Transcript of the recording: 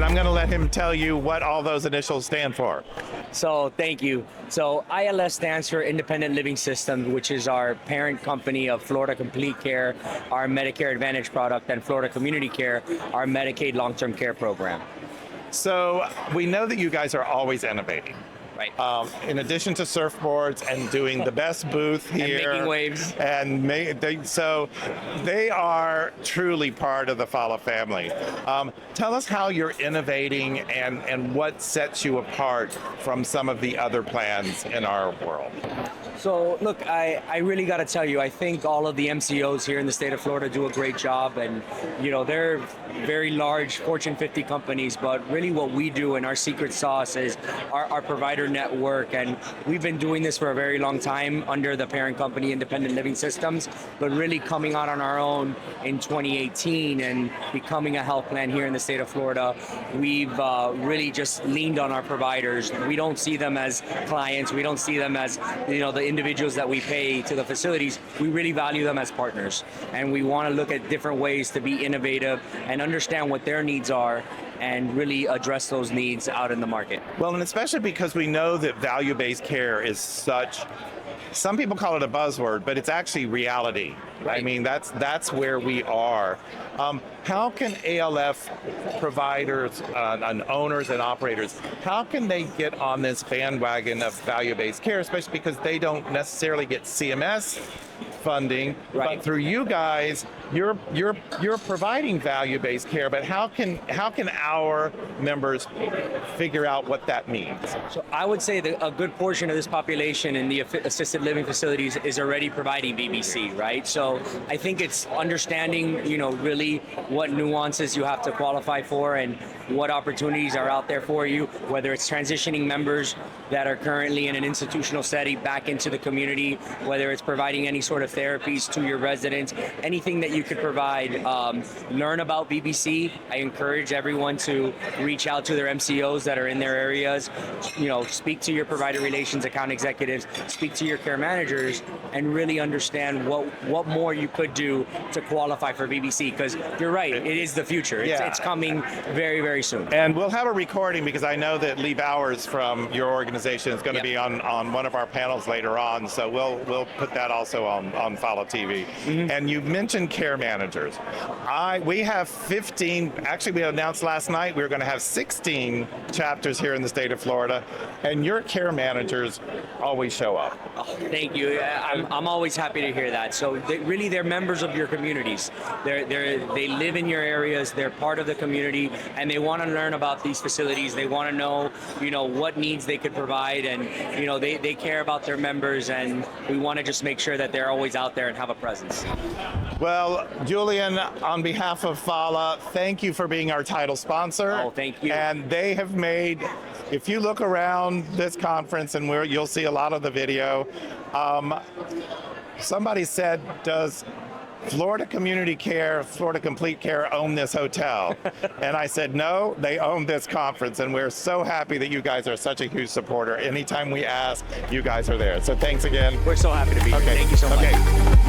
I'm going to let him tell you what all those initials stand for. So thank you. So ILS stands for Independent Living System, which is our parent company of Florida Complete Care, our Medicare Advantage product, and Florida Community Care, our Medicaid long-term care program. So we know that you guys are always innovating. Right. In addition to surfboards and doing the best booth here. And making waves. And so they are truly part of the FALA family. Tell us how you're innovating and what sets you apart from some of the other plans in our world. So look, I really got to tell you, I think all of the MCOs here in the state of Florida do a great job, and they're very large Fortune 50 companies, but really what we do and our secret sauce is our provider network, and we've been doing this for a very long time under the parent company Independent Living Systems, but really coming out on our own in 2018 and becoming a health plan here in the state of Florida. We've really just leaned on our providers. We don't see them as clients. We don't see them as the individuals that we pay to the facilities. We really value them as partners, and we want to look at different ways to be innovative and understand what their needs are and really address those needs out in the market. Well, and especially because we know that value-based care is some people call it a buzzword, but it's actually reality. Right. I mean, that's where we are. How can ALF providers and owners and operators, how can they get on this bandwagon of value-based care, especially because they don't necessarily get CMS funding, right, but through you guys, you're providing value-based care, but how can our members figure out what that means? So I would say that a good portion of this population in the assisted living facilities is already providing VBC, right? So I think it's understanding, really what nuances you have to qualify for and what opportunities are out there for you, whether it's transitioning members that are currently in an institutional setting back into the community, whether it's providing any sort of therapies to your residents, anything that you could provide. Learn about VBC. I encourage everyone to reach out to their MCOs that are in their areas, speak to your provider relations account executives, speak to your care managers, and really understand what more you could do to qualify for VBC, because you're right, it is the future. It's coming very, very soon. And we'll have a recording, because I know that Lee Bowers from your organization is going to be on one of our panels later on, so we'll put that also on FALA TV. Mm-hmm. And you mentioned care managers. We have 15, actually we announced last night we were going to have 16 chapters here in the state of Florida, and your care managers always show up. Oh, thank you. I'm always happy to hear that. So they're members of your communities. They live in your areas. They're part of the community, and they want to learn about these facilities. They want to know, what needs they could provide, and they care about their members, and we want to just make sure that they're always out there and have a presence. Well, Julian, on behalf of FALA, thank you for being our title sponsor. Oh, thank you. And they have made, if you look around this conference, and you'll see a lot of the video, somebody said, does Florida Community Care, Florida Complete Care own this hotel? And I said, no, they own this conference, and we're so happy that you guys are such a huge supporter. Anytime we ask, you guys are there. So thanks again. We're so happy to be here. Okay. Thank you so much. Okay.